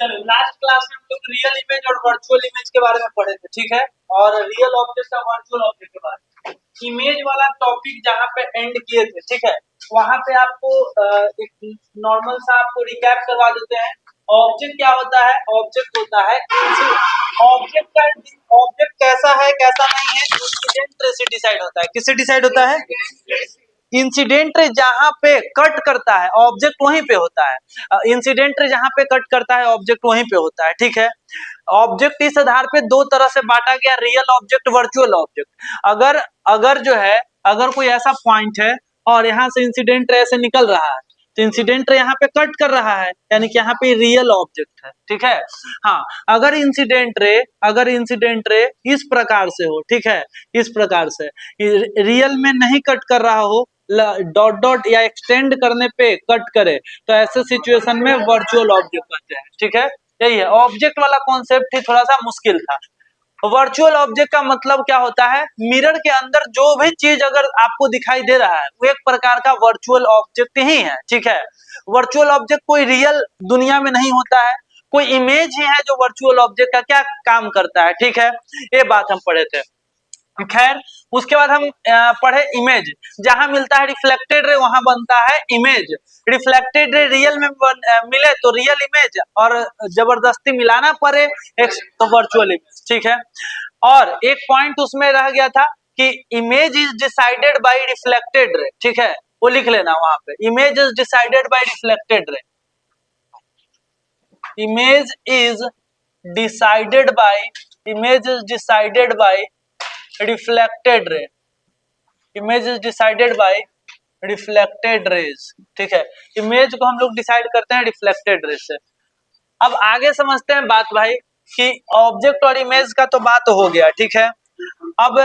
चलो last class में हम लोग रियल इमेज और वर्चुअल इमेज के बारे में पढ़े थे, ठीक है, और रियल ऑब्जेक्ट और वर्चुअल ऑब्जेक्ट के बारे में इमेज वाला टॉपिक जहाँ पे एंड किए थे, ठीक है, वहां पे आपको एक नॉर्मल सा आपको रिकैप करवा देते हैं। ऑब्जेक्ट क्या होता है? ऑब्जेक्ट होता है ऑब्जेक्ट कैसा है कैसा नहीं है, इंसिडेंट रे से डिसाइड होता है। किससे डिसाइड होता है? इंसिडेंट रे जहां पे कट करता है ऑब्जेक्ट वहीं पे होता है। इंसिडेंट रे जहां पे कट करता है ऑब्जेक्ट वहीं पे होता है, ठीक है। ऑब्जेक्ट इस आधार पे दो तरह से बांटा गया, रियल ऑब्जेक्ट, वर्चुअल ऑब्जेक्ट। अगर अगर जो है अगर कोई ऐसा पॉइंट है और यहाँ से इंसिडेंट रे से निकल रहा है तो इंसिडेंट रे यहाँ पे कट कर रहा है, यानी कि यहाँ पे रियल ऑब्जेक्ट है, ठीक है। हाँ, अगर इंसिडेंट रे इस प्रकार से हो, ठीक है, इस प्रकार से रियल में नहीं कट कर रहा हो, डॉट डॉट या एक्सटेंड करने पे कट करे, तो ऐसे सिचुएशन में वर्चुअल ऑब्जेक्ट कहते हैं, ठीक है। यही है ऑब्जेक्ट वाला कॉन्सेप्ट, ही थोड़ा सा मुश्किल था। वर्चुअल ऑब्जेक्ट का मतलब क्या होता है? मिरर के अंदर जो भी चीज अगर आपको दिखाई दे रहा है वो एक प्रकार का वर्चुअल ऑब्जेक्ट ही है, ठीक है। वर्चुअल ऑब्जेक्ट कोई रियल दुनिया में नहीं होता है, कोई इमेज ही है जो वर्चुअल ऑब्जेक्ट का क्या काम करता है, ठीक है। ये बात हम पढ़े थे। खैर, उसके बाद हम पढ़े इमेज। जहां मिलता है रिफ्लेक्टेड रे वहां बनता है इमेज। रिफ्लेक्टेड रे रियल में मिले तो रियल इमेज, और जबरदस्ती मिलाना पड़े एक तो वर्चुअल इमेज, ठीक है। और एक पॉइंट उसमें रह गया था कि image is decided by reflected ray, ठीक है, वो लिख लेना वहां पे, image is decided by reflected ray. Image is decided by image is decided by reflected ray. Image is decided by reflected raise, ठीक है। इमेज को हम लोग डिसाइड करते हैं रिफ्लेक्टेड रेज से। अब आगे समझते हैं बात भाई कि ऑब्जेक्ट और इमेज का तो बात हो गया, ठीक है। अब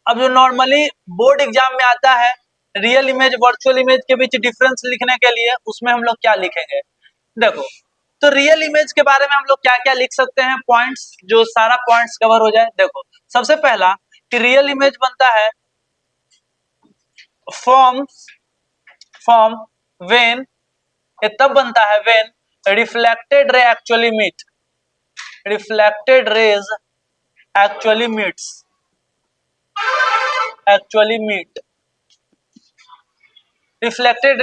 अब जो नॉर्मली बोर्ड एग्जाम में आता है रियल इमेज वर्चुअल इमेज के बीच डिफरेंस लिखने के लिए, उसमें हम लोग क्या लिखेंगे? देखो, तो रियल इमेज के बारे में हम लोग क्या क्या लिख सकते हैं, पॉइंट्स, जो सारा पॉइंट्स कवर हो जाए। देखो, सबसे पहला कि रियल इमेज बनता है फॉर्म व्हेन, ये तब बनता है when reflected ray actually meet, reflected rays actually meets, actually meet, reflected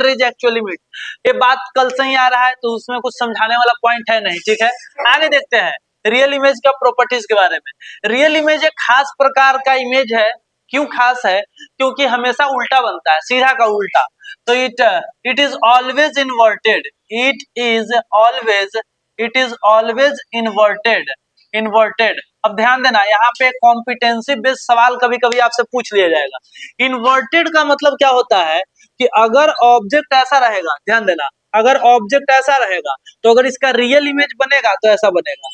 rays actually meet. ये बात कल से ही आ रहा है तो उसमें कुछ समझाने वाला पॉइंट है नहीं, ठीक है। आगे देखते हैं रियल इमेज का प्रॉपर्टीज के बारे में। रियल इमेज एक खास प्रकार का इमेज है। क्यों खास है? क्योंकि हमेशा उल्टा बनता है, सीधा का उल्टा। तो it is always inverted, it is always inverted. अब ध्यान देना, यहाँ पे कॉम्पिटेंसी बेस्ड सवाल कभी कभी आपसे पूछ लिया जाएगा। इन्वर्टेड का मतलब क्या होता है कि अगर ऑब्जेक्ट ऐसा रहेगा, ध्यान देना, अगर ऑब्जेक्ट ऐसा रहेगा तो अगर इसका रियल इमेज बनेगा तो ऐसा बनेगा,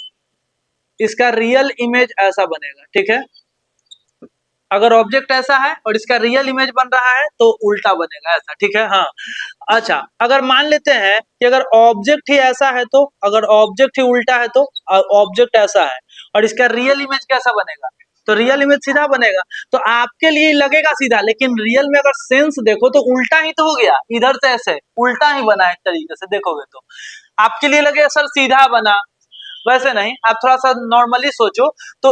इसका रियल इमेज ऐसा बनेगा, ठीक है। अगर ऑब्जेक्ट ऐसा है और इसका रियल इमेज बन रहा है तो उल्टा बनेगा, ऐसा, ठीक है। हाँ, अच्छा, अगर मान लेते हैं कि अगर ऑब्जेक्ट ही ऐसा है तो, अगर ऑब्जेक्ट ही उल्टा है तो ऑब्जेक्ट ऐसा है और इसका रियल इमेज कैसा बनेगा? तो रियल इमेज सीधा बनेगा। तो आपके लिए लगेगा सीधा, लेकिन रियल में अगर सेंस देखो तो उल्टा ही तो हो गया, इधर से ऐसे उल्टा ही बना है, एक तरीके से देखोगे तो आपके लिए लगेगा सर सीधा बना, वैसे नहीं। आप थोड़ा सा नॉर्मली सोचो तो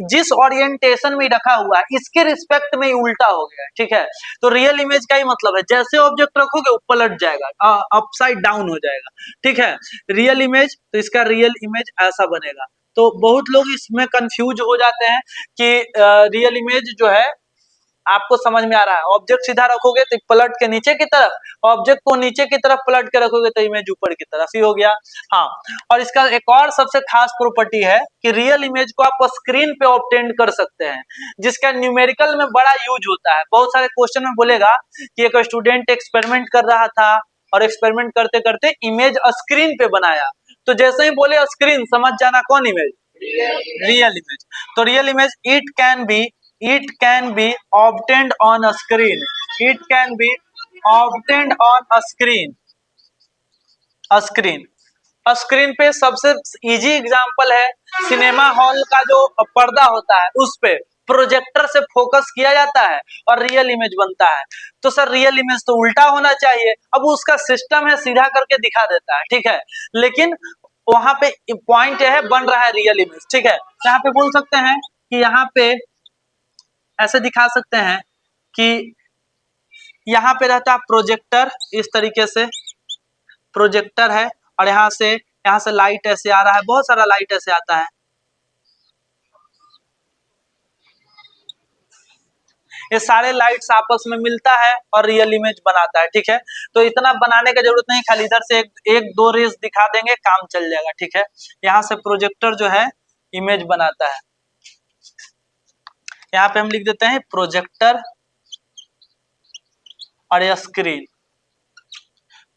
जिस ओरिएंटेशन में रखा हुआ है इसके रिस्पेक्ट में ही उल्टा हो गया, ठीक है। तो रियल इमेज का ही मतलब है जैसे ऑब्जेक्ट रखोगे वो पलट जाएगा, अपसाइड डाउन हो जाएगा, ठीक है। रियल इमेज, तो इसका रियल इमेज ऐसा बनेगा। तो बहुत लोग इसमें कंफ्यूज हो जाते हैं कि रियल इमेज जो है, आपको समझ में आ रहा है, ऑब्जेक्ट सीधा रखोगे तो पलट के नीचे की तरफ, ऑब्जेक्ट को नीचे की तरफ पलट के रखोगे तो इमेज ऊपर की तरफ ही हो गया। हाँ, और इसका एक और सबसे खास प्रॉपर्टी है कि रियल इमेज को आप स्क्रीन पे ऑब्टेन कर सकते हैं, जिसका न्यूमेरिकल में बड़ा यूज होता है। बहुत सारे क्वेश्चन में बोलेगा कि एक स्टूडेंट एक्सपेरिमेंट कर रहा था और एक्सपेरिमेंट करते करते इमेज स्क्रीन पे बनाया, तो जैसे ही बोले स्क्रीन, समझ जाना कौन इमेज? Real image. तो real image it can be obtained on a screen, it can be obtained on a screen पे सबसे इजी एग्जांपल है सिनेमा हॉल का जो पर्दा होता है उस पे, प्रोजेक्टर से फोकस किया जाता है और रियल इमेज बनता है। तो सर रियल इमेज तो उल्टा होना चाहिए, अब उसका सिस्टम है सीधा करके दिखा देता है, ठीक है, लेकिन वहां पे पॉइंट यह है बन रहा है रियल इमेज, ठीक है। यहाँ पे बोल सकते हैं कि यहाँ पे ऐसे दिखा सकते हैं कि यहाँ पे रहता है प्रोजेक्टर, इस तरीके से प्रोजेक्टर है और यहाँ से लाइट ऐसे आ रहा है, बहुत सारा लाइट ऐसे आता है, ये सारे लाइट्स आपस में मिलता है और रियल इमेज बनाता है, ठीक है। तो इतना बनाने का जरूरत नहीं, खाली इधर से एक दो रेस दिखा देंगे, काम चल जाएगा, ठीक है। यहाँ से प्रोजेक्टर जो है इमेज बनाता है, यहाँ पे हम लिख देते हैं प्रोजेक्टर और यह स्क्रीन,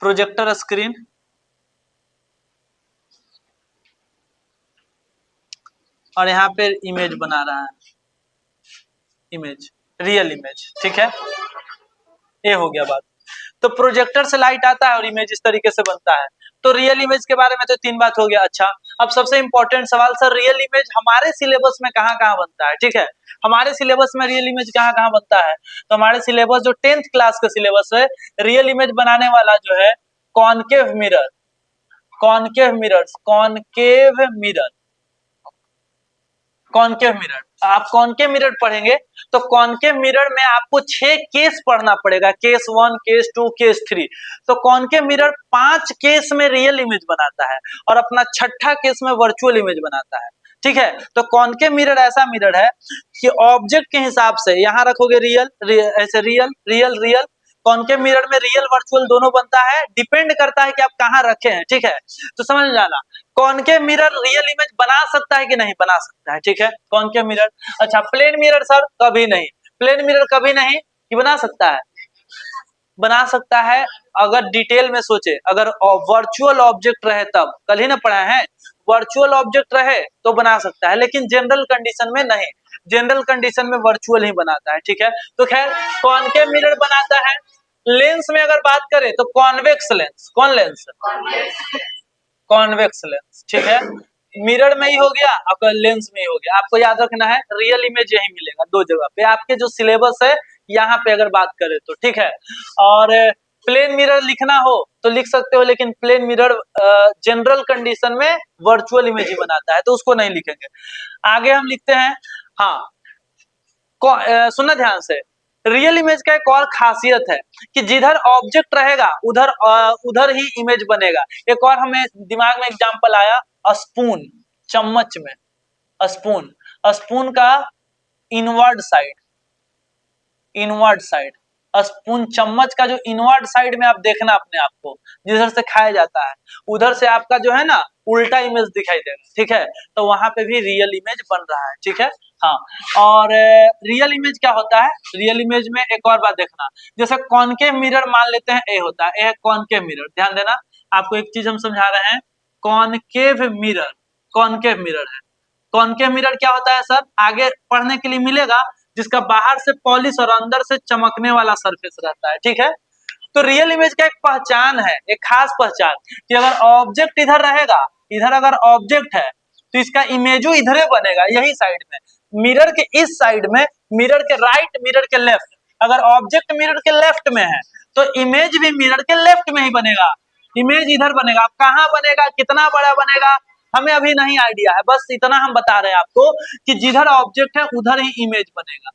प्रोजेक्टर स्क्रीन और यहाँ पे इमेज बना रहा है, इमेज, रियल इमेज, ठीक है। ये हो गया बात। तो प्रोजेक्टर से लाइट आता है और इमेज इस तरीके से बनता है। तो रियल इमेज के बारे में तो 3 बात हो गया। अच्छा, अब सबसे इंपॉर्टेंट सवाल, सर रियल इमेज हमारे सिलेबस में कहाँ कहाँ बनता है, ठीक है। हमारे सिलेबस में रियल इमेज कहाँ कहाँ बनता है, तो हमारे सिलेबस जो 10th क्लास का सिलेबस है, रियल इमेज बनाने वाला जो है concave mirror, concave mirrors, concave mirror, concave mirror, आप कॉनकेव मिरर पढ़ेंगे तो कॉनकेव मिरर में आपको 6 केस पढ़ना पड़ेगा, केस 1, केस 2, केस 3। तो कॉनकेव मिरर 5 केस में रियल इमेज बनाता है और अपना 6ठा केस में वर्चुअल इमेज बनाता है, ठीक है। तो कॉनकेव मिरर ऐसा मिरर है कि ऑब्जेक्ट के हिसाब से यहाँ रखोगे रियल, ऐसे real real real, concave mirror में रियल वर्चुअल दोनों बनता है, डिपेंड करता है कि आप कहाँ रखे हैं, ठीक है। तो समझ जाना, कॉनकेव मिरर रियल इमेज बना सकता है कि नहीं, बना सकता है, ठीक है, कॉनकेव मिरर। अच्छा, प्लेन मिरर सर कभी नहीं, प्लेन मिरर कभी नहीं कि बना सकता है, बना सकता है अगर डिटेल में सोचे, अगर वर्चुअल ऑब्जेक्ट रहे तब, कल ही ना पढ़ा है, वर्चुअल ऑब्जेक्ट रहे तो बना सकता है, लेकिन जनरल कंडीशन में नहीं, जनरल कंडीशन में वर्चुअल ही बनाता है, ठीक है। तो खैर कॉनकेव मिरर बनाता है। लेंस में अगर बात करें तो कॉन्वेक्स लेंस, कौन लेंस, कॉन्वेक्स लेंस, ठीक है। मिरर में ही हो गया, आपका लेंस में ही हो गया, आपको याद रखना है रियल इमेज यही मिलेगा 2 जगह पे, आपके जो सिलेबस है यहाँ पे अगर बात करें तो, ठीक है। और प्लेन मिरर लिखना हो तो लिख सकते हो, लेकिन प्लेन मिरर जनरल कंडीशन में वर्चुअल इमेज ही बनाता है, तो उसको नहीं लिखेंगे। आगे हम लिखते हैं, हाँ सुनना ध्यान से, रियल इमेज का एक और खासियत है कि जिधर ऑब्जेक्ट रहेगा उधर ही इमेज बनेगा। एक और हमें दिमाग में एग्जांपल आया, स्पून, चम्मच में स्पून, स्पून का inward side, inward side, spoon चम्मच का जो इनवर्ड साइड में आप देखना अपने आप को, जिधर से खाया जाता है उधर से आपका जो है ना उल्टा इमेज दिखाई देगा, ठीक है। तो वहां पे भी रियल इमेज बन रहा है, ठीक है। हाँ, और रियल इमेज क्या होता है, रियल इमेज में एक और बात देखना, जैसे कॉनकेव मिरर मान लेते हैं ए होता है, ए कॉनकेव मिरर, ध्यान देना, आपको एक चीज हम समझा रहे हैं, कॉनकेव मिरर, कॉनकेव मिरर है। कॉनकेव मिरर क्या होता है सर, आगे पढ़ने के लिए मिलेगा, जिसका बाहर से पॉलिश और अंदर से चमकने वाला सरफेस रहता है, ठीक है। तो रियल इमेज का एक पहचान है, एक खास पहचान, कि अगर ऑब्जेक्ट इधर रहेगा, इधर अगर ऑब्जेक्ट है तो इसका इमेजो इधर ही बनेगा, यही साइड में, मिरर के इस साइड में, मिरर के राइट, मिरर के लेफ्ट। अगर ऑब्जेक्ट मिरर के लेफ्ट में है तो इमेज भी मिरर के लेफ्ट में ही बनेगा, इमेज इधर बनेगा। अब कहाँ बनेगा, कितना बड़ा बनेगा, हमें अभी नहीं आइडिया है, बस इतना हम बता रहे हैं आपको कि जिधर ऑब्जेक्ट है उधर ही इमेज बनेगा।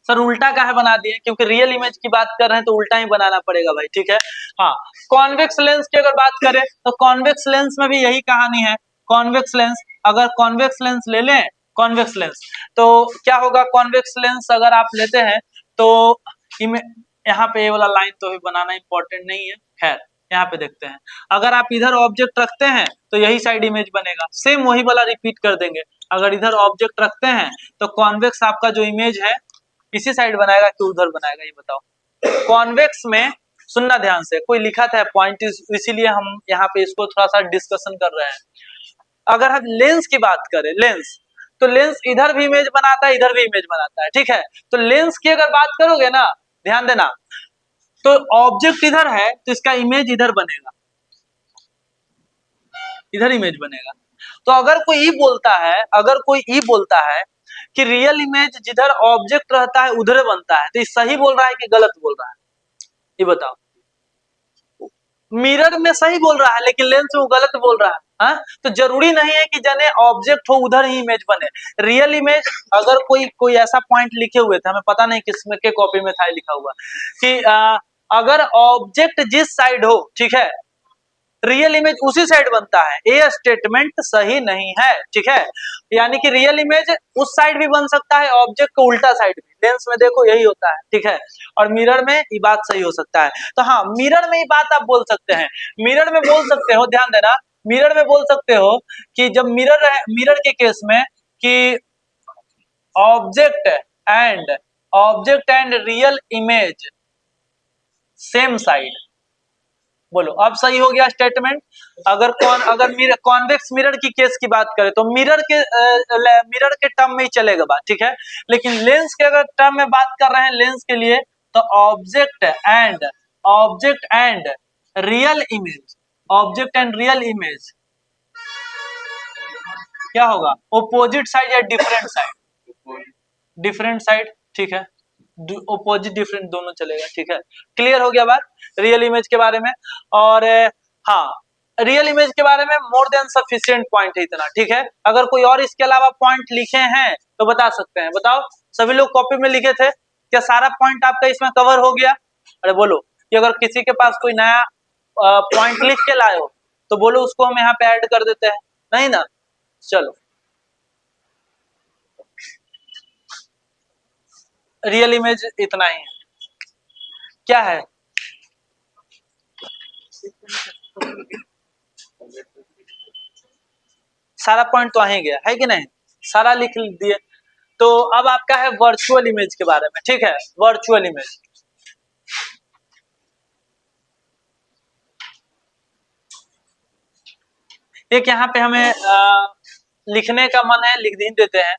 सर उल्टा काहे बना दिए, क्योंकि रियल इमेज की बात कर रहे हैं तो उल्टा ही बनाना पड़ेगा भाई, ठीक है। हाँ, कॉन्वेक्स लेंस की अगर बात करें तो कॉन्वेक्स लेंस में भी यही कहानी है। कॉन्वेक्स लेंस, अगर कॉन्वेक्स लेंस ले लें, कॉन्वेक्स लेंस तो क्या होगा, कॉन्वेक्स लेंस अगर आप लेते हैं तो यहाँ पे ये वाला लाइन तो भी बनाना इंपॉर्टेंट नहीं है, खैर यहाँ पे देखते हैं, अगर आप इधर ऑब्जेक्ट रखते हैं तो यही साइड इमेज बनेगा, सेम वही वाला रिपीट कर देंगे। अगर इधर ऑब्जेक्ट रखते हैं तो कॉन्वेक्स आपका जो इमेज है इसी साइड बनाएगा कि उधर बनाएगा, ये बताओ। कॉन्वेक्स में सुनना ध्यान से, कोई लिखा था पॉइंट, इसीलिए हम यहाँ पे इसको थोड़ा सा डिस्कशन कर रहे हैं। अगर हम लेंस की बात करें, लेंस, तो लेंस इधर भी इमेज बनाता है, इधर भी इमेज बनाता है, ठीक है। तो लेंस की अगर बात करोगे ना, ध्यान देना, तो ऑब्जेक्ट इधर है तो इसका इमेज इधर बनेगा, इधर इमेज बनेगा। तो अगर कोई ई बोलता है, अगर कोई ई बोलता है कि रियल इमेज जिधर ऑब्जेक्ट रहता है उधर बनता है, तो ये सही बोल रहा है कि गलत बोल रहा है, ये बताओ। मिरर में सही बोल रहा है लेकिन लेंस में वो गलत बोल रहा है। हाँ, तो जरूरी नहीं है कि जने ऑब्जेक्ट हो उधर ही इमेज बने। रियल इमेज अगर कोई ऐसा पॉइंट लिखे हुए थे, हमें पता नहीं किसमें के कॉपी में था लिखा हुआ कि अगर ऑब्जेक्ट जिस साइड हो, ठीक है, रियल इमेज उसी साइड बनता है, ये स्टेटमेंट सही नहीं है, ठीक है। यानी कि रियल इमेज उस साइड भी बन सकता है, ऑब्जेक्ट को उल्टा साइड भी, लेंस में देखो यही होता है, ठीक है। और मिरर में ये बात सही हो सकता है। तो हाँ, मिरर में ये बात आप बोल सकते हैं, मिरर में बोल सकते हो, ध्यान देना, मिरर में बोल सकते हो कि जब मिरर के केस में कि object and real image same side. बोलो अब सही हो गया स्टेटमेंट। अगर कॉन्वेक्स मिरर की केस की बात करें तो मिरर के टर्म में ही चलेगा बात, ठीक है। लेकिन लेंस के अगर टर्म में बात कर रहे हैं लेंस के लिए, तो ऑब्जेक्ट एंड रियल इमेज क्या होगा, ओपोजिट साइड या डिफरेंट साइड, ठीक है। ओपोजिट डिफरेंट दोनों चलेगा, ठीक है। क्लियर हो गया बात रियल इमेज के बारे में। और हाँ, रियल इमेज के बारे में मोर देन सफिशिएंट पॉइंट है इतना, ठीक है। अगर कोई और इसके अलावा पॉइंट लिखे हैं तो बता सकते हैं, बताओ। सभी लोग कॉपी में लिखे थे क्या? सारा पॉइंट आपका इसमें कवर हो गया? अरे बोलो कि अगर किसी के पास कोई नया पॉइंट लिख के लाए हो तो बोलो, उसको हम यहाँ पे ऐड कर देते हैं, नहीं ना? चलो, रियल इमेज इतना ही है। क्या है? सारा पॉइंट तो आ ही गया है कि नहीं, सारा लिख दिए। तो अब आपका है वर्चुअल इमेज के बारे में, ठीक है। वर्चुअल इमेज, एक यहाँ पे हमें लिखने का मन है, लिख ही देते हैं।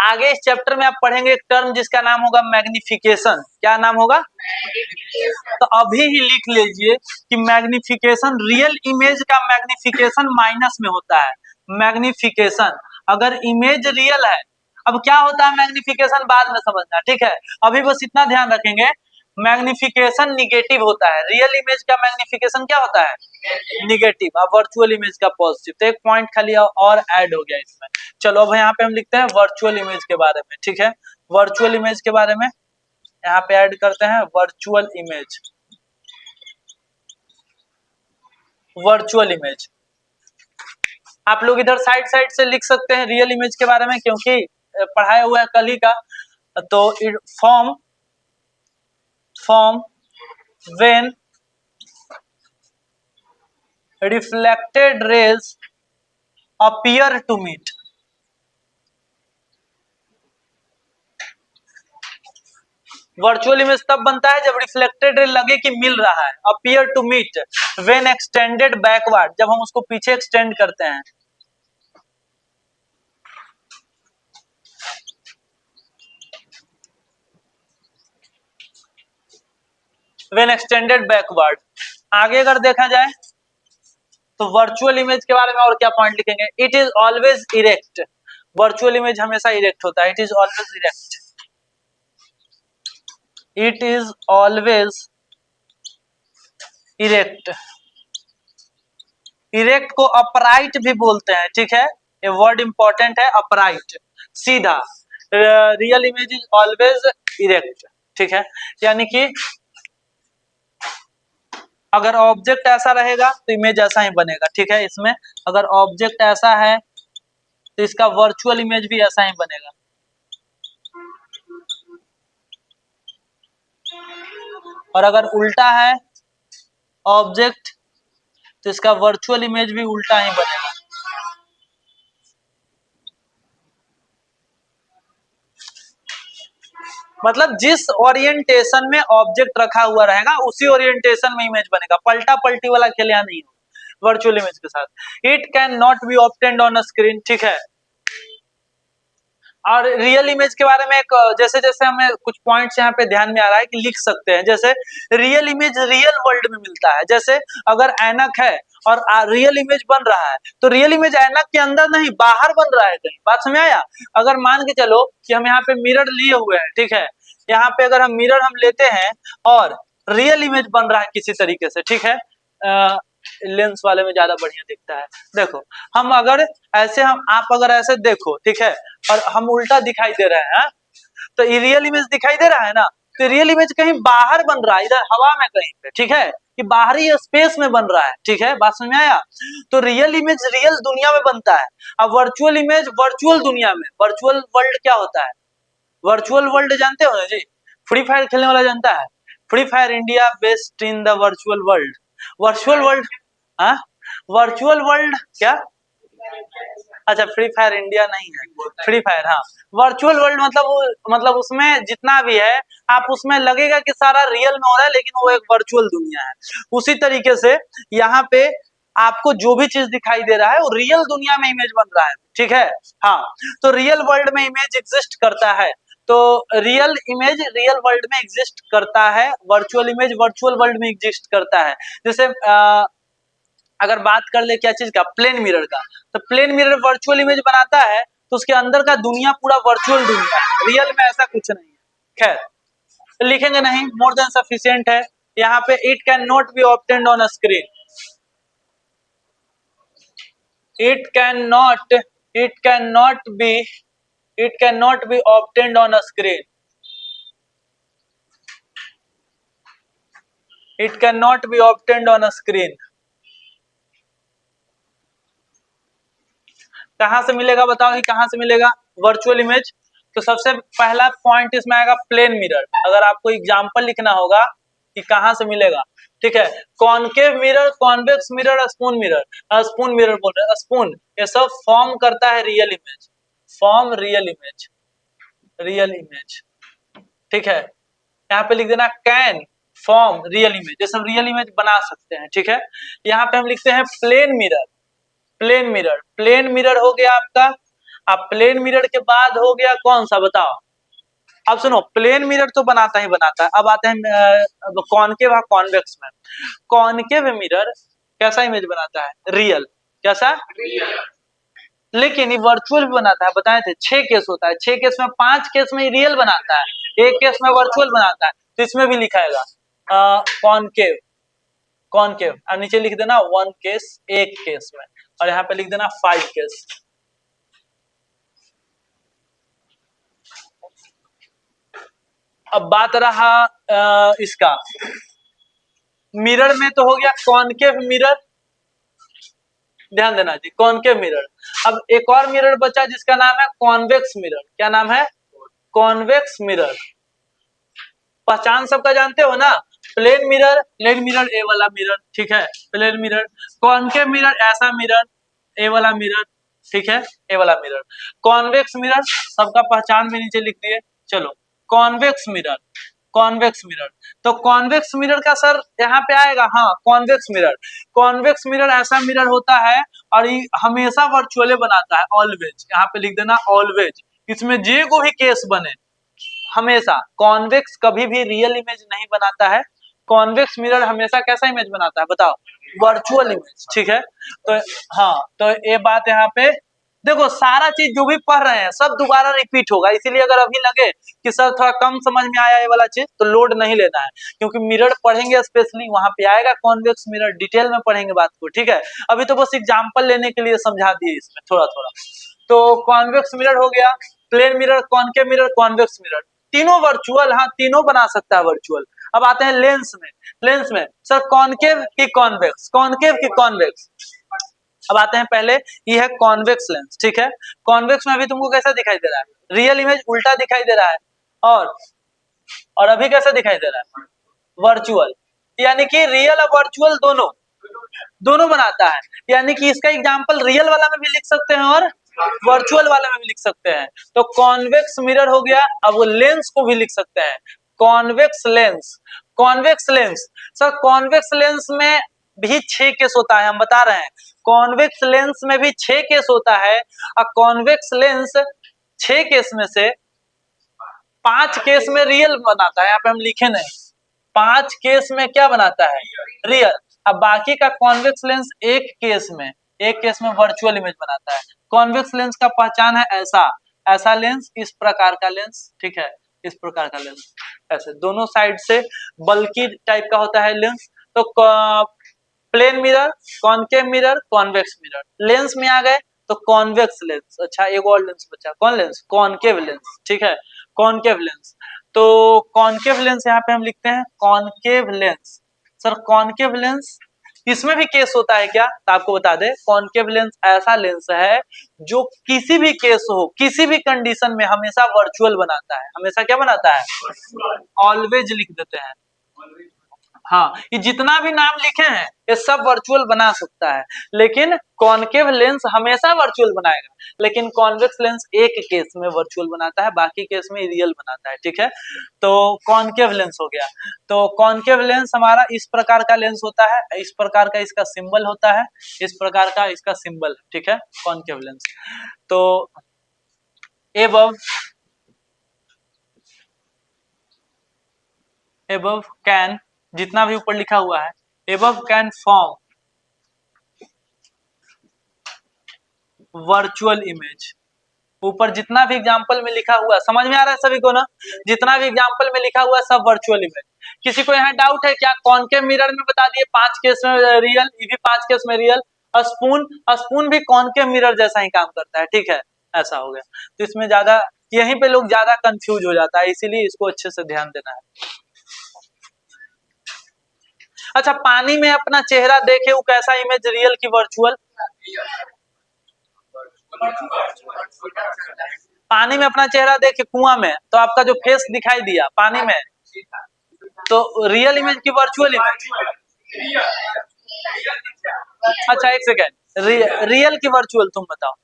आगे इस चैप्टर में आप पढ़ेंगे एक टर्म जिसका नाम होगा मैग्निफिकेशन। क्या नाम होगा? तो अभी ही लिख लीजिए कि मैग्निफिकेशन, रियल इमेज का मैग्निफिकेशन माइनस में होता है। मैग्निफिकेशन अगर इमेज रियल है, अब क्या होता है मैग्निफिकेशन बाद में समझना, ठीक है। अभी बस इतना ध्यान रखेंगे, मैग्निफिकेशन निगेटिव होता है, रियल इमेज का मैग्निफिकेशन क्या होता है? निगेटिव। अब वर्चुअल इमेज का पॉजिटिव। तो एक पॉइंट खाली और ऐड हो गया इसमें। चलो अब यहाँ पे हम लिखते हैं वर्चुअल इमेज के बारे में, ठीक है। वर्चुअल इमेज के बारे में यहाँ पे ऐड करते हैं वर्चुअल इमेज। वर्चुअल इमेज आप लोग इधर साइड से लिख सकते हैं रियल इमेज के बारे में, क्योंकि पढ़ाया हुआ है कल ही का। तो form when reflected rays appear to meet। Virtual image तब बनता है जब रिफ्लेक्टेड रे लगे कि मिल रहा है, appear to meet when extended backward, जब हम उसको पीछे एक्सटेंड करते हैं। when extended backward। आगे अगर देखा जाए तो वर्चुअल इमेज के बारे में और क्या पॉइंट लिखेंगे? It is always erect. Virtual image हमेशा इरेक्ट होता है, it is always erect. It is always erect. Erect को अपराइट भी बोलते हैं, ठीक है। ये वर्ड इंपॉर्टेंट है, अपराइट, सीधा। Real image is always erect, ठीक है। यानी कि अगर ऑब्जेक्ट ऐसा रहेगा तो इमेज ऐसा ही बनेगा, ठीक है। इसमें अगर ऑब्जेक्ट ऐसा है तो इसका वर्चुअल इमेज भी ऐसा ही बनेगा। और अगर उल्टा है ऑब्जेक्ट तो इसका वर्चुअल इमेज भी उल्टा ही बनेगा। मतलब जिस ओरिएंटेशन में ऑब्जेक्ट रखा हुआ रहेगा उसी ओरिएंटेशन में इमेज बनेगा, पलटा पलटी वाला खेल यहाँ नहीं होगा वर्चुअल इमेज के साथ। It can not be obtained on a screen, ठीक है। और रियल इमेज के बारे में एक जैसे जैसे हमें कुछ पॉइंट्स यहाँ पे ध्यान में आ रहा है कि लिख सकते हैं। जैसे रियल इमेज रियल वर्ल्ड में मिलता है, जैसे अगर ऐनक है और रियल इमेज बन रहा है, तो रियल इमेज ऐनक के अंदर नहीं बाहर बन रहा है कहीं। बात समझ आया? अगर मान के चलो कि हम यहाँ पे मिरर लिए हुए हैं, ठीक है, यहाँ पे अगर हम मिरर हम लेते हैं और रियल इमेज बन रहा है किसी तरीके से, ठीक है, लेंस वाले में ज्यादा बढ़िया दिखता है। देखो हम अगर ऐसे हम आप अगर ऐसे देखो, ठीक है, और हम उल्टा दिखाई दे रहे हैं, तो ये रियल इमेज दिखाई दे रहा है ना, तो रियल इमेज कहीं बाहर बन रहा है, इधर हवा में कहीं पे, ठीक है, कि बाहरी स्पेस में बन रहा है, ठीक है, बात समझ में आया? तो रियल इमेज रियल दुनिया में बनता है, अब वर्चुअल इमेज वर्चुअल दुनिया में। वर्चुअल वर्ल्ड क्या होता है? वर्चुअल वर्ल्ड जानते हो ना जी? फ्री फायर खेलने वाला जानता है? Free fire India best in the virtual world. Virtual world, हाँ, वर्चुअल वर्ल्ड क्या? अच्छा, फ्री फायर इंडिया नहीं है, फ्री फायर, हाँ। वर्चुअल वर्ल्ड मतलब उसमें जितना भी है, आप उसमें लगेगा कि सारा रियल में हो रहा है, लेकिन वो एक वर्चुअल दुनिया है। उसी तरीके से यहाँ पे आपको जो भी चीज दिखाई दे रहा है वो रियल दुनिया में इमेज बन रहा है, ठीक है, हाँ। तो रियल वर्ल्ड में इमेज एग्जिस्ट करता है, तो रियल इमेज रियल वर्ल्ड में एग्जिस्ट करता है, वर्चुअल इमेज वर्चुअल वर्ल्ड में एग्जिस्ट करता है। जैसे अगर बात कर ले क्या चीज का, प्लेन मिरर का, तो प्लेन मिरर वर्चुअल इमेज बनाता है, तो उसके अंदर का दुनिया पूरा वर्चुअल दुनिया है, रियल में ऐसा कुछ नहीं है। खैर, तो लिखेंगे नहीं, मोर देन सफिशिएंट है। यहाँ पे it can not be obtained on screen, it can not it can not be it can not be obtained on screen, it can not be obtained on screen. कहां से मिलेगा बताओ, कि कहां से मिलेगा वर्चुअल इमेज? तो सबसे पहला पॉइंट इसमें आएगा प्लेन मिरर। अगर आपको एग्जांपल लिखना होगा कि कहां से मिलेगा, ठीक है, concave mirror, convex mirror, spoon mirror, spoon mirror बोल रहे हैं, स्पून, ये सब फॉर्म करता है real image, form real image, real image, ठीक है। यहाँ पे लिख देना कैन फॉर्म रियल इमेज, जैसे हम रियल इमेज बना सकते हैं, ठीक है। यहाँ पे हम लिखते हैं plane mirror, plane mirror, plane mirror हो गया आपका। अब प्लेन मिरर के बाद हो गया कौन सा बताओ? अब सुनो, प्लेन मिरर तो बनाता ही बनाता है। अब आते हैं कॉनकेव और कॉन्वेक्स में। कॉनकेव मिरर कैसा इमेज बनाता है? रियल, कैसा? लेकिन ये वर्चुअल भी बनाता है, बताए थे 6 केस होता है, 6 केस में 5 केस में रियल बनाता है, 1 केस में वर्चुअल बनाता है। तो इसमें भी लिखाएगा कॉनकेव, कॉनकेव, और नीचे लिख देना 1 केस, 1 केस में, और यहाँ पे लिख देना 5 केस। अब बात रहा इसका मिरर में, तो हो गया कॉनकेव मिरर, ध्यान देना जी, कॉनकेव मिरर। अब एक और मिरर बचा जिसका नाम है कॉन्वेक्स मिरर। क्या नाम है? Convex mirror. पहचान सबका जानते हो ना? प्लेन मिरर, प्लेन मिरर ए वाला मिरर, ठीक है, प्लेन मिरर। कॉनकेव मिरर ऐसा मिरर, ए वाला मिरर, ठीक है, ए वाला मिरर। कॉन्वेक्स मिरर सबका पहचान भी नीचे लिख दिए। चलो, कॉन्वेक्स मिरर, कॉन्वेक्स मिरर, तो कॉन्वेक्स मिरर का सर यहाँ पे आएगा, हाँ, कॉन्वेक्स मिरर। कॉन्वेक्स मिरर ऐसा मिरर होता है और ये हमेशा वर्चुअल बनाता है, ऑलवेज, यहाँ पे लिख देना ऑलवेज। इसमें जे को भी केस बने, हमेशा कॉन्वेक्स कभी भी रियल इमेज नहीं बनाता है। कॉन्वेक्स मिरर हमेशा कैसा इमेज बनाता है बताओ? वर्चुअल इमेज, ठीक है। तो हाँ, तो ये बात यहाँ पे देखो, सारा चीज जो भी पढ़ रहे हैं सब दोबारा रिपीट होगा, इसीलिए अगर अभी लगे कि सर थोड़ा कम समझ में आया ये वाला चीज, तो लोड नहीं लेना है, क्योंकि मिरर पढ़ेंगे स्पेशली वहां पे आएगा कॉन्वेक्स मिरर, डिटेल में पढ़ेंगे बात को, ठीक है। अभी तो बस एग्जाम्पल लेने के लिए समझा दिए इसमें थोड़ा थोड़ा। तो कॉन्वेक्स मिरर हो गया, plane mirror, concave mirror, convex mirror, तीनों वर्चुअल, हाँ, तीनों बना सकता है वर्चुअल। अब आते हैं लेंस में। लेंस में सर कॉनकेव की कॉन्वेक्स, कॉनकेव की कॉन्वेक्स। अब आते हैं पहले, ये है कॉन्वेक्स लेंस, ठीक है। कॉन्वेक्स में अभी तुमको कैसा दिखाई दे रहा है? रियल इमेज उल्टा दिखाई दे रहा है, और अभी कैसा दिखाई दे रहा है? वर्चुअल, यानी कि रियल और वर्चुअल दोनों दोनों बनाता है। यानी कि इसका एग्जांपल रियल वाला में भी लिख सकते हैं और वर्चुअल वाला में भी लिख सकते हैं। तो कॉन्वेक्स मिरर हो गया। अब वो लेंस को भी लिख सकते हैं, convex lens, convex lens. Sir convex lens में भी 6 केस होता है, हम बता रहे हैं, कॉन्वेक्स लेंस में भी 6 केस होता है। और कॉन्वेक्स लेंस 6 केस में से 5 केस में रियल बनाता है, यहाँ पे हम लिखे नहीं, 5 केस में क्या बनाता है? रियल। अब बाकी का कॉन्वेक्स लेंस एक केस में वर्चुअल इमेज बनाता है। कॉन्वेक्स लेंस का पहचान है ऐसा लेंस, इस प्रकार का लेंस, ठीक है, इस प्रकार का लेंस, ऐसे दोनों साइड से बल्कि टाइप का होता है लेंस। तो plane mirror, concave mirror, convex mirror, lens में आ गए तो कॉन्वेक्स लेंस। अच्छा एक और लेंस बचा, कौन लेंस? कॉनकेव लेंस, ठीक है, कॉनकेव लेंस। तो कॉनकेव लेंस यहाँ पे हम लिखते हैं concave lens. Sir concave lens इसमें भी केस होता है क्या? तो आपको बता दें, कॉनकेव लेंस ऐसा लेंस है जो किसी भी केस हो, किसी भी कंडीशन में हमेशा वर्चुअल बनाता है। हमेशा क्या बनाता है? ऑलवेज लिख देते हैं। हाँ, ये जितना भी नाम लिखे हैं ये सब वर्चुअल बना सकता है, लेकिन कॉनकेव लेंस हमेशा वर्चुअल बनाएगा, लेकिन कॉन्वेक्स लेंस एक केस में वर्चुअल बनाता है, बाकी केस में रियल बनाता है, ठीक है। तो कॉनकेव लेंस हो गया। तो कॉनकेव लेंस हमारा इस प्रकार का लेंस होता है, इस प्रकार का इसका सिंबल होता है, इस प्रकार का इसका सिंबल, ठीक है, कॉनकेव लेंस। तो एबव कैन, जितना भी ऊपर लिखा हुआ है, above can form virtual image. ऊपर जितना भी एग्जाम्पल में लिखा हुआ है, समझ में आ रहा है सभी को ना? जितना भी एग्जाम्पल में लिखा हुआ है सब वर्चुअल इमेज। किसी को यहाँ डाउट है क्या? कॉनकेव मिरर में बता दिए 5 केस में रियल, ये भी 5 केस में रियल। स्पून भी कॉनकेव मिरर जैसा ही काम करता है, ठीक है, ऐसा हो गया। तो इसमें ज्यादा, यहीं पे लोग ज्यादा कंफ्यूज हो जाता है, इसीलिए इसको अच्छे से ध्यान देना है। अच्छा, पानी में अपना चेहरा देखे वो कैसा इमेज, रियल की वर्चुअल? पानी में अपना चेहरा देखे कुआं में, तो आपका जो फेस दिखाई दिया पानी में, तो रियल इमेज की वर्चुअल इमेज? अच्छा एक सेकेंड, रियल की वर्चुअल तुम बताओ।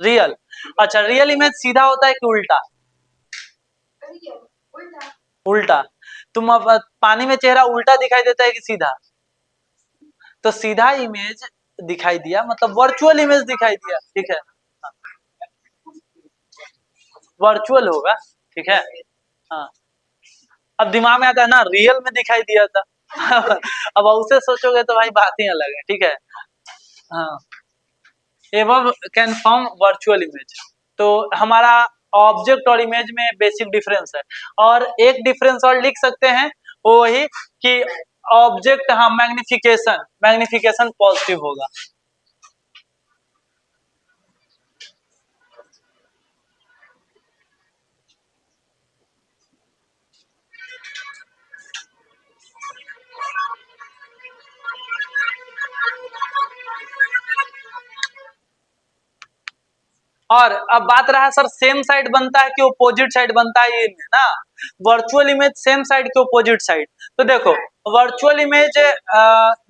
रियल, अच्छा रियल इमेज सीधा होता है कि उल्टा? उल्टा। तुम अब पानी में चेहरा उल्टा दिखाई देता है कि सीधा? तो सीधा इमेज दिखाई दिया मतलब वर्चुअल इमेज दिखाई दिया, ठीक है, वर्चुअल होगा, ठीक है। हाँ, अब दिमाग में आता है ना, रियल में दिखाई दिया था। अब उसे सोचोगे तो भाई बात ही अलग है, ठीक है। हाँ, above can form virtual image. तो हमारा ऑब्जेक्ट और इमेज में बेसिक डिफरेंस है। और एक डिफरेंस और लिख सकते हैं, वो वही कि ऑब्जेक्ट, हाँ, मैग्निफिकेशन, मैग्निफिकेशन पॉजिटिव होगा। और अब बात रहा सर सेम साइड बनता है कि ओपोजिट साइड बनता है, ये ना वर्चुअल इमेज सेम साइड के ओपोजिट साइड। तो देखो वर्चुअल इमेज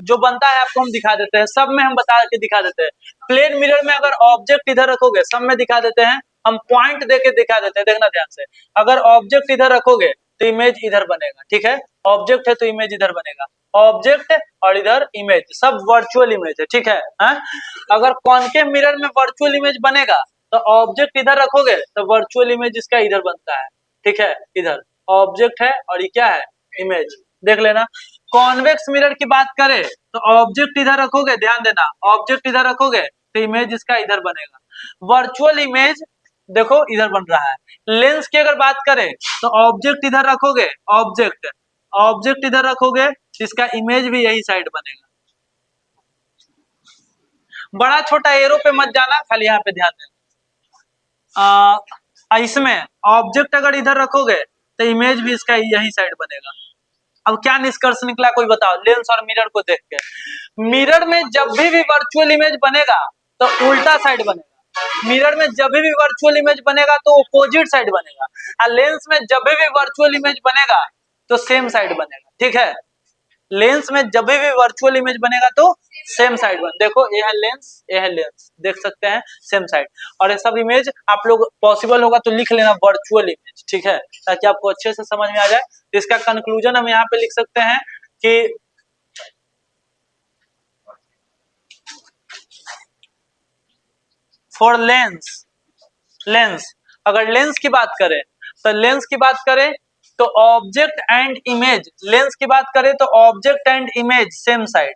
जो बनता है आपको हम दिखा देते हैं, सब में हम बता के दिखा देते हैं। प्लेन मिरर में अगर ऑब्जेक्ट इधर रखोगे, सब में दिखा देते हैं, हम पॉइंट देके दिखा देते हैं, देखना ध्यान से। अगर ऑब्जेक्ट इधर रखोगे तो इमेज इधर बनेगा, ठीक है, ऑब्जेक्ट है तो इमेज इधर बनेगा, ऑब्जेक्ट और इधर इमेज, सब वर्चुअल इमेज है, ठीक है, हाँ? अगर कॉनकेव मिरर में वर्चुअल इमेज बनेगा तो ऑब्जेक्ट इधर रखोगे तो वर्चुअल इमेज इसका इधर बनता है, ठीक है, इधर ऑब्जेक्ट है और ये क्या है, इमेज, देख लेना। कॉन्वेक्स मिरर की बात करें तो ऑब्जेक्ट इधर रखोगे, ध्यान देना, ऑब्जेक्ट इधर रखोगे तो इमेज इसका इधर बनेगा। वर्चुअल इमेज देखो इधर बन रहा है। लेंस की अगर बात करें तो ऑब्जेक्ट इधर रखोगे, ऑब्जेक्ट ऑब्जेक्ट इधर रखोगे, इसका इमेज भी यही साइड बनेगा। बड़ा छोटा एरो पे मत जाना, खाली यहाँ पे ध्यान देना। इसमें ऑब्जेक्ट अगर इधर रखोगे तो इमेज भी इसका यही साइड बनेगा। अब क्या निष्कर्ष निकला कोई बताओ, लेंस और मिरर को देख के? मिरर में जब भी वर्चुअल इमेज बनेगा तो उल्टा साइड बनेगा, मिरर में जब भी वर्चुअल इमेज बनेगा तो अपोजिट साइड बनेगा, और लेंस में जब भी वर्चुअल इमेज बनेगा तो सेम साइड बनेगा, ठीक है। लेंस में जब भी वर्चुअल इमेज बनेगा तो सेम साइड बन, देखो ये है लेंस, ये है लेंस, देख सकते हैं सेम साइड। और ये सब इमेज आप लोग पॉसिबल होगा तो लिख लेना वर्चुअल इमेज, ठीक है, ताकि आपको अच्छे से समझ में आ जाए। तो इसका कंक्लूजन हम यहाँ पे लिख सकते हैं कि फॉर लेंस अगर लेंस की बात करें तो लेंस की बात करें तो ऑब्जेक्ट एंड इमेज, लेंस की बात करें तो object and image same side,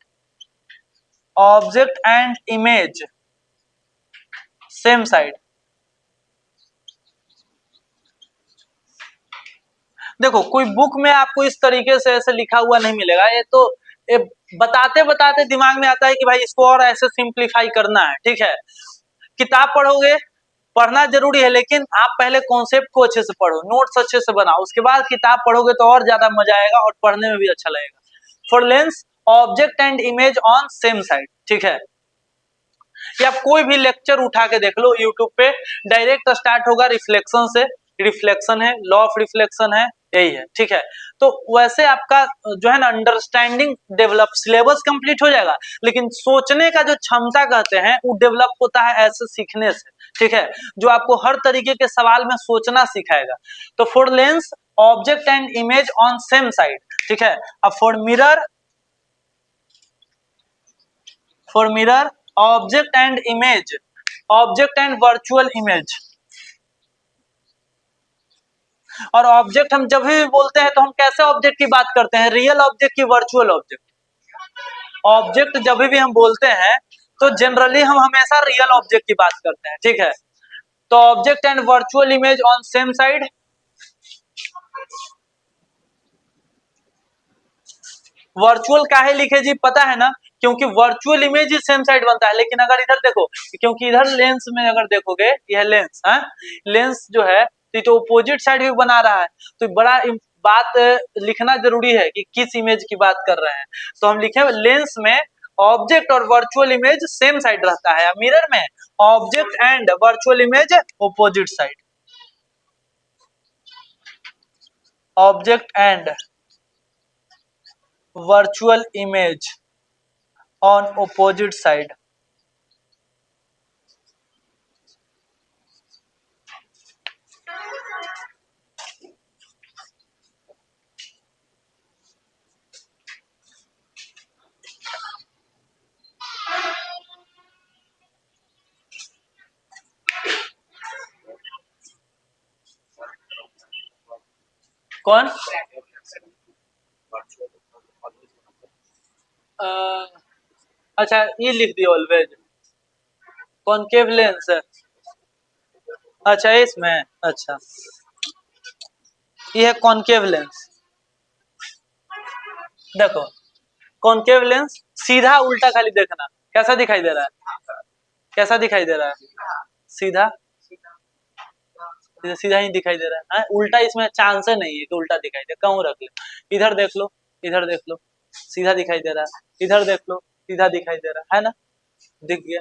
object and image same side. देखो कोई बुक में आपको इस तरीके से ऐसे लिखा हुआ नहीं मिलेगा, ये तो ये बताते बताते दिमाग में आता है कि भाई इसको और ऐसे सिंप्लीफाई करना है, ठीक है। किताब पढ़ोगे, पढ़ना जरूरी है, लेकिन आप पहले कॉन्सेप्ट को अच्छे से पढ़ो, नोट्स अच्छे से बनाओ, उसके बाद किताब पढ़ोगे तो और ज्यादा मजा आएगा और पढ़ने में भी अच्छा लगेगा। For Lenz object and image on same side, ठीक है। या कोई भी लेक्चर उठा के देख लो यूट्यूब पे, डायरेक्ट स्टार्ट होगा रिफ्लेक्शन से, रिफ्लेक्शन है, लॉ ऑफ रिफ्लेक्शन है, यही है, ठीक है। तो वैसे आपका जो है ना अंडरस्टैंडिंग डेवलप, सिलेबस कंप्लीट हो जाएगा, लेकिन सोचने का जो क्षमता कहते हैं वो डेवलप होता है ऐसे सीखने से, ठीक है, जो आपको हर तरीके के सवाल में सोचना सिखाएगा। तो for Lenz object and image on same side, ठीक है। अब for mirror object and image, object and virtual image. और ऑब्जेक्ट हम जब भी बोलते हैं तो हम कैसे ऑब्जेक्ट की बात करते हैं, रियल ऑब्जेक्ट की वर्चुअल ऑब्जेक्ट। ऑब्जेक्ट जब भी हम बोलते हैं तो जनरली हम हमेशा रियल ऑब्जेक्ट की बात करते हैं, ठीक है। तो object and virtual image on same side, virtual काहे लिखे जी, पता है ना, क्योंकि वर्चुअल इमेज ही सेम साइड बनता है। लेकिन अगर इधर देखो, क्योंकि इधर लेंस में अगर देखोगे, यह लेंस है, लेंस जो है तो अपोजिट साइड भी बना रहा है, तो बड़ा बात लिखना जरूरी है कि किस इमेज की बात कर रहे हैं। तो हम लिखे लेंस में ऑब्जेक्ट और वर्चुअल इमेज सेम साइड रहता है, मिरर में object and virtual image opposite side, object and virtual image on opposite side। कौन अच्छा ये लिख दिया ऑलवेज, कॉनकेव लेंस है, अच्छा इसमें, अच्छा ये है कॉनकेव लेंस। देखो कॉनकेव लेंस सीधा उल्टा खाली देखना, कैसा दिखाई दे रहा है, कैसा दिखाई दे रहा है, सीधा, सीधा ही दिखाई दे रहा है, उल्टा इसमें चांस नहीं है कि उल्टा दिखाई दे, कहूँ रख ले। इधर देख लो, इधर देख लो, सीधा दिखाई दे रहा है, इधर देख लो सीधा दिखाई दे रहा है ना, दिख गया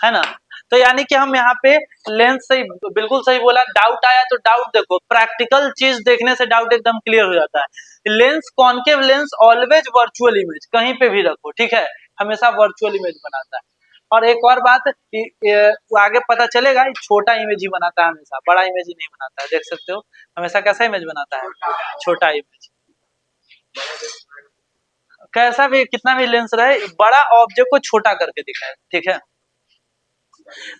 है ना। तो यानी कि हम यहाँ पे लेंस सही, बिल्कुल सही बोला। डाउट आया तो डाउट देखो, प्रैक्टिकल चीज देखने से डाउट एकदम क्लियर हो जाता है। Lens concave lens always virtual image, कहीं पे भी रखो, ठीक है, हमेशा वर्चुअल इमेज बनाता है। और एक और बात वो आगे पता चलेगा, छोटा इमेज ही बनाता है हमेशा, बड़ा इमेज ही नहीं बनाता है, देख सकते हो हमेशा कैसा इमेज बनाता है, छोटा इमेज। कैसा भी कितना भी लेंस रहे, बड़ा ऑब्जेक्ट को छोटा करके दिखाए, ठीक है।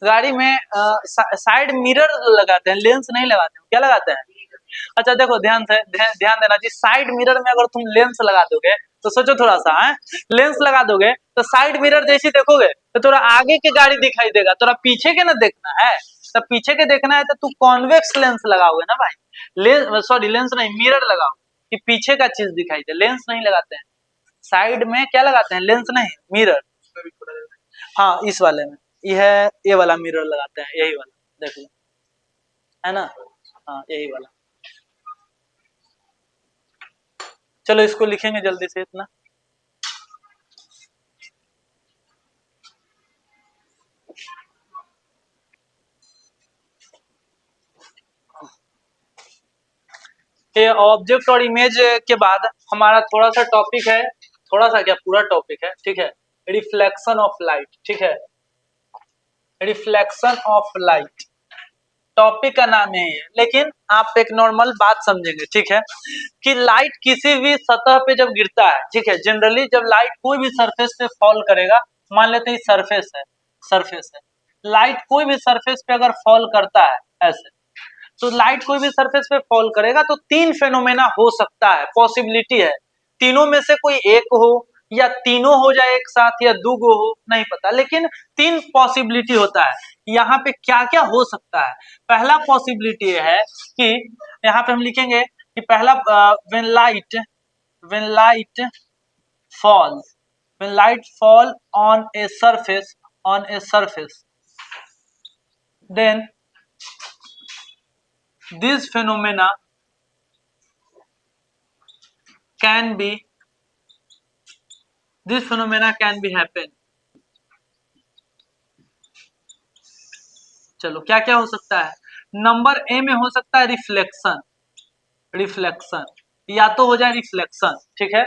गाड़ी में साइड मिरर लगाते हैं, लेंस नहीं लगाते हैं, क्या लगाते हैं, अच्छा देखो ध्यान से ध्यान देना जी, साइड मिरर में अगर तुम लेंस लगा दोगे तो सोचो थोड़ा सा है, लेंस लगा दोगे तो साइड मिरर जैसे देखोगे तो थोड़ा आगे की गाड़ी दिखाई देगा, थोड़ा पीछे के ना देखना है, तो पीछे के देखना है तो तू कॉन्वेक्स लेंस लगाओगे ना भाई, लेंस सॉरी लेंस नहीं मिरर लगाओ कि पीछे का चीज दिखाई दे, लेंस नहीं लगाते हैं। साइड में क्या लगाते हैं, लेंस नहीं मिरर, हाँ इस वाले में यह ये वाला मिरर लगाते हैं, यही वाला देख लो, है ना, हाँ यही वाला। चलो इसको लिखेंगे जल्दी से इतना। ये ऑब्जेक्ट और इमेज के बाद हमारा थोड़ा सा टॉपिक है, थोड़ा सा क्या पूरा टॉपिक है, ठीक है, रिफ्लेक्शन ऑफ लाइट, ठीक है, रिफ्लेक्शन ऑफ लाइट टॉपिक का नाम है ये। लेकिन आप एक नॉर्मल बात समझेंगे, ठीक है, कि लाइट किसी भी सतह पे जब गिरता है, ठीक है, जनरली जब लाइट कोई भी सरफेस पे फॉल करेगा, मान लेते हैं सरफेस है, सरफेस है, लाइट कोई भी सरफेस पे अगर फॉल करता है ऐसे, तो लाइट कोई भी सरफेस पे फॉल करेगा तो तीन फेनोमेना हो सकता है, पॉसिबिलिटी है, तीनों में से कोई एक हो या तीनों हो जाए एक साथ या दो गो हो, नहीं पता, लेकिन तीन पॉसिबिलिटी होता है। यहाँ पे क्या क्या हो सकता है? पहला पॉसिबिलिटी है कि यहाँ पे हम लिखेंगे कि पहला when light falls when light fall on a surface then this phenomena can be happen। चलो क्या क्या हो सकता है? नंबर ए में हो सकता है रिफ्लेक्शन, या तो हो जाए रिफ्लेक्शन, ठीक है,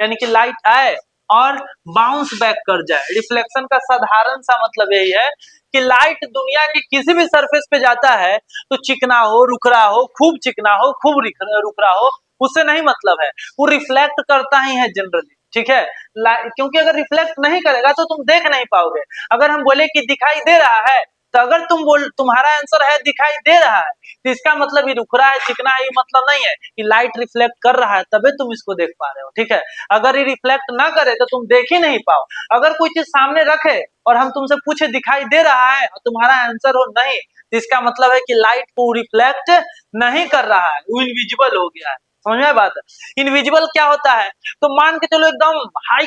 यानी कि लाइट आए और बाउंस बैक कर जाए। रिफ्लेक्शन का साधारण सा मतलब यही है कि लाइट दुनिया के किसी भी सरफेस पे जाता है तो चिकना हो, रुखरा हो, खूब चिकना हो, खूब रुखरा हो, उससे नहीं मतलब है, वो रिफ्लेक्ट करता ही है जनरली, ठीक है। क्योंकि अगर रिफ्लेक्ट नहीं करेगा तो तुम देख नहीं पाओगे। अगर हम बोले कि दिखाई दे रहा है, तो अगर तुम्हारा आंसर है दिखाई दे रहा है, तो इसका मतलब ये रुखरा है, चिकना है, ये मतलब नहीं है कि लाइट रिफ्लेक्ट कर रहा है तभी तुम इसको देख पा रहे हो, ठीक है। अगर ये रिफ्लेक्ट ना करे तो तुम देख ही नहीं पाओ। अगर कोई चीज सामने रखे और हम तुमसे पूछे दिखाई दे रहा है और तुम्हारा आंसर हो नहीं, तो इसका मतलब है कि लाइट को रिफ्लेक्ट नहीं कर रहा है, वो इनविजिबल हो गया है। समझ में बात है? इनविजिबल क्या होता है? तो मान के चलो एकदम हाई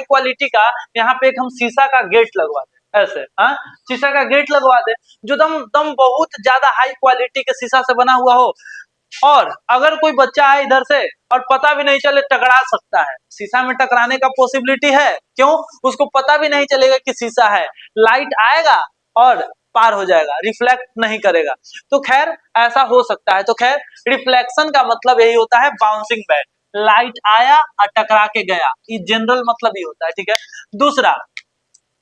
क्वालिटी का यहाँ पे एक हम शीशा का गेट लगवा दे, ऐसे, हाँ, शीशा का गेट लगवा दे जो दम दम बहुत ज्यादा हाई क्वालिटी के शीशा से बना हुआ हो, और अगर कोई बच्चा है इधर से और पता भी नहीं चले, टकरा सकता है, शीशा में टकराने का पॉसिबिलिटी है, क्यों? उसको पता भी नहीं चलेगा कि शीशा है, लाइट आएगा और पार हो जाएगा, रिफ्लेक्ट नहीं करेगा। तो खैर ऐसा हो सकता है। तो खैर रिफ्लेक्शन का मतलब यही होता है बाउंसिंग बैक, लाइट आया और टकरा के गया, ये जनरल मतलब ही होता है, ठीक है। दूसरा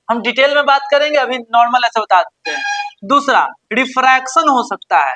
हम डिटेल में बात करेंगे, अभी नॉर्मल ऐसे बता देते हैं। दूसरा रिफ्रैक्शन हो सकता है।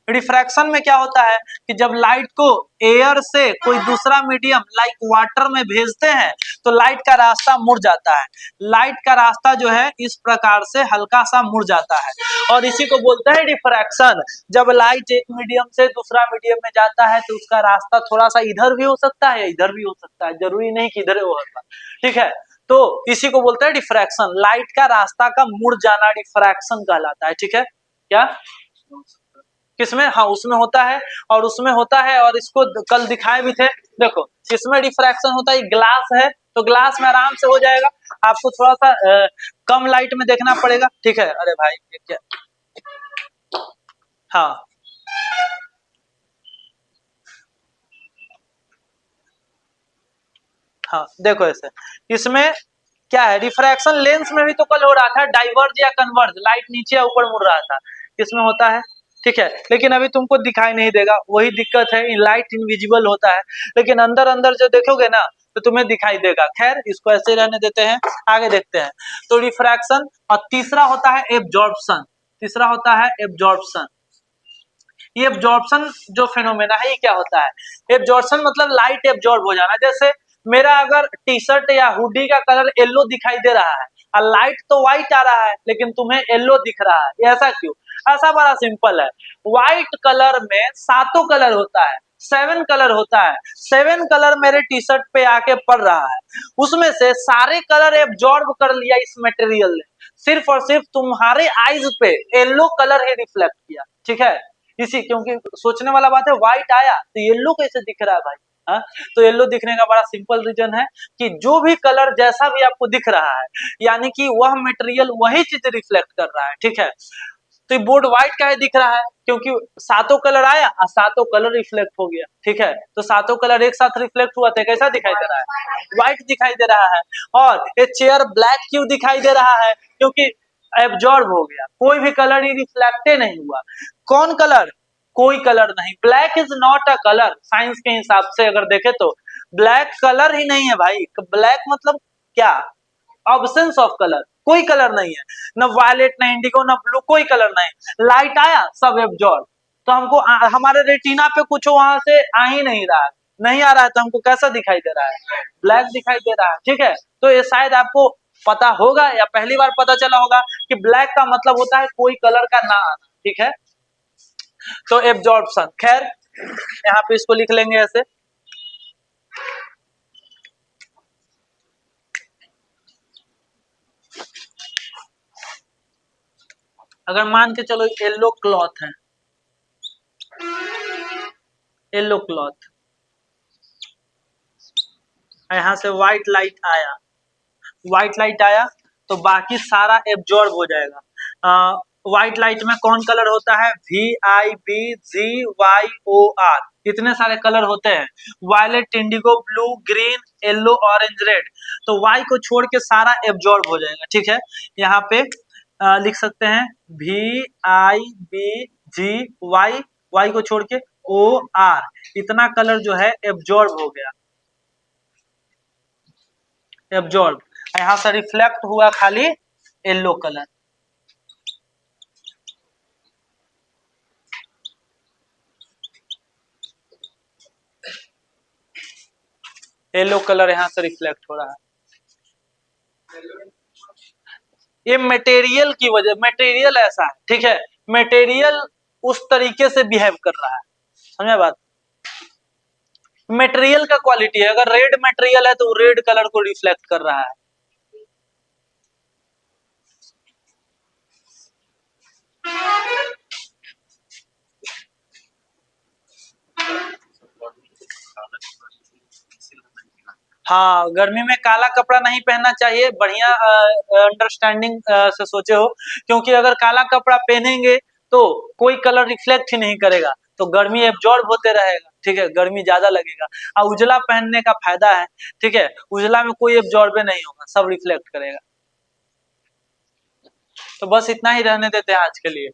रिफ्रैक्शन में क्या होता है कि जब लाइट को एयर से कोई दूसरा मीडियम लाइक वाटर में भेजते हैं तो लाइट का रास्ता मुड़ जाता है। लाइट का रास्ता जो है इस प्रकार से हल्का सा मुड़ जाता है और इसी को बोलते हैं रिफ्रैक्शन। जब लाइट एक मीडियम से दूसरा मीडियम में जाता है तो उसका रास्ता थोड़ा सा इधर भी हो सकता है, इधर भी हो सकता है, जरूरी नहीं कि इधर होगा, ठीक है। तो इसी को बोलते हैं डिफ्रैक्शन, लाइट का रास्ता का मुड़ जाना डिफ्रैक्शन कहलाता है, ठीक है। क्या किसमें? हाँ, उसमें होता है, और उसमें होता है, और इसको कल दिखाए भी थे। देखो इसमें डिफ्रैक्शन होता है, ग्लास है तो ग्लास में आराम से हो जाएगा, आपको थोड़ा सा कम लाइट में देखना पड़ेगा, ठीक है। अरे भाई ये क्या, हाँ हाँ देखो ऐसे, इसमें क्या है, रिफ्रैक्शन लेंस में भी तो कल हो रहा था, डाइवर्ज या कन्वर्ज, लाइट नीचे या ऊपर मुड़ रहा था, इसमें होता है, ठीक है। लेकिन अभी तुमको दिखाई नहीं देगा, वही दिक्कत है, लाइट इनविजिबल होता है, लेकिन अंदर अंदर जो देखोगे ना तो तुम्हें दिखाई देगा। खैर इसको ऐसे रहने देते हैं, आगे देखते हैं। तो रिफ्रैक्शन, और तीसरा होता है एब्जॉर्प्शन। ये एब्जॉर्प्शन जो फेनोमेना है ये क्या होता है? एब्जॉर्प्शन मतलब लाइट एब्जॉर्ब हो जाना। जैसे मेरा अगर टी शर्ट या हुडी का कलर येलो दिखाई दे रहा है और लाइट तो व्हाइट आ रहा है लेकिन तुम्हें येलो दिख रहा है, ऐसा क्यों? ऐसा बड़ा सिंपल है, व्हाइट कलर में सातों कलर होता है, 7 कलर होता है, 7 कलर मेरे टी शर्ट पे आके पड़ रहा है, उसमें से सारे कलर एब्जॉर्ब कर लिया इस मटेरियल ने, सिर्फ और सिर्फ तुम्हारे आईज पे येलो कलर ही रिफ्लेक्ट किया, ठीक है। इसी, क्योंकि सोचने वाला बात है, व्हाइट आया तो येलो कैसे दिख रहा है भाई? हाँ, तो येलो दिखने का बड़ा सिंपल रीजन है कि जो भी कलर जैसा भी आपको दिख रहा है यानी कि वह मटेरियल वही चीज रिफ्लेक्ट कर रहा है, ठीक है। तो ये बोर्ड व्हाइट का ही दिख रहा है क्योंकि सातों कलर आया और सातों कलर रिफ्लेक्ट हो गया, ठीक है। तो सातों कलर एक साथ रिफ्लेक्ट हुआ तो कैसा दिखाई दे रहा है? व्हाइट दिखाई दे रहा है। और ये चेयर ब्लैक क्यों दिखाई दे रहा है? क्योंकि एब्जॉर्ब हो गया, कोई भी कलर ही रिफ्लेक्टे नहीं हुआ। कौन कलर? कोई कलर नहीं। Black is not a colour, science के हिसाब से अगर देखे तो ब्लैक कलर ही नहीं है भाई। ब्लैक मतलब क्या? ऑब्सेंस ऑफ कलर, कोई कलर नहीं है, न वायलेट, न इंडिगो, न ब्लू, कोई कलर नहीं। लाइट आया सब एब्जॉर्ब, तो हमको हमारे रेटिना पे कुछ वहां से आ ही नहीं रहा है, नहीं आ रहा है, तो हमको कैसा दिखाई दे रहा है? ब्लैक दिखाई दे रहा है, ठीक है। तो ये शायद आपको पता होगा या पहली बार पता चला होगा कि ब्लैक का मतलब होता है कोई कलर का ना आना, ठीक है। तो एब्जॉर्प्शन, खैर यहाँ पे इसको लिख लेंगे ऐसे। अगर मान के चलो येलो क्लॉथ है, येलो क्लॉथ, यहाँ से व्हाइट लाइट आया, व्हाइट लाइट आया तो बाकी सारा एब्जॉर्ब हो जाएगा। व्हाइट लाइट में कौन कलर होता है? VIBGYOR, इतने सारे कलर होते हैं, violet, indigo, blue, green, yellow, orange, red. तो वाई को छोड़ के सारा एब्जॉर्ब हो जाएगा, ठीक है। यहाँ पे लिख सकते हैं VIBGY, वाई को छोड़ के OR, इतना कलर जो है एब्जॉर्ब हो गया, एब्जॉर्ब। यहाँ से रिफ्लेक्ट हुआ खाली येलो कलर, येलो कलर यहाँ से रिफ्लेक्ट हो रहा है। ये मटेरियल की वजह, मटेरियल ऐसा है, ठीक है, मटेरियल उस तरीके से बिहेव कर रहा है, समझे बात। मटेरियल का क्वालिटी है, अगर रेड मटेरियल है तो रेड कलर को रिफ्लेक्ट कर रहा है। हाँ, गर्मी में काला कपड़ा नहीं पहनना चाहिए, बढ़िया अंडरस्टैंडिंग से सोचे हो, क्योंकि अगर काला कपड़ा पहनेंगे तो कोई कलर रिफ्लेक्ट ही नहीं करेगा, तो गर्मी एब्जॉर्ब होते रहेगा, ठीक है, गर्मी ज्यादा लगेगा। और उजला पहनने का फायदा है, ठीक है, उजला में कोई एब्जॉर्बे नहीं होगा, सब रिफ्लेक्ट करेगा। तो बस इतना ही रहने देते हैं आज के लिए,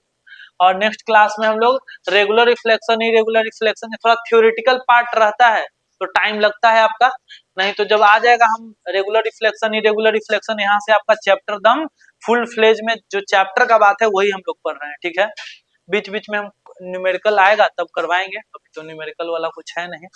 और नेक्स्ट क्लास में हम लोग रेगुलर रिफ्लेक्शन, इरेगुलर रिफ्लेक्शन, थोड़ा थ्योरेटिकल पार्ट रहता है तो टाइम लगता है आपका, नहीं तो जब आ जाएगा हम रेगुलर रिफ्लेक्शन, इरेगुलर रिफ्लेक्शन, यहाँ से आपका चैप्टर दम फुल फ्लेज में जो चैप्टर का बात है वही हम लोग पढ़ रहे हैं, ठीक है। बीच बीच में हम न्यूमेरिकल आएगा तब करवाएंगे, अभी तो न्यूमेरिकल वाला कुछ है नहीं।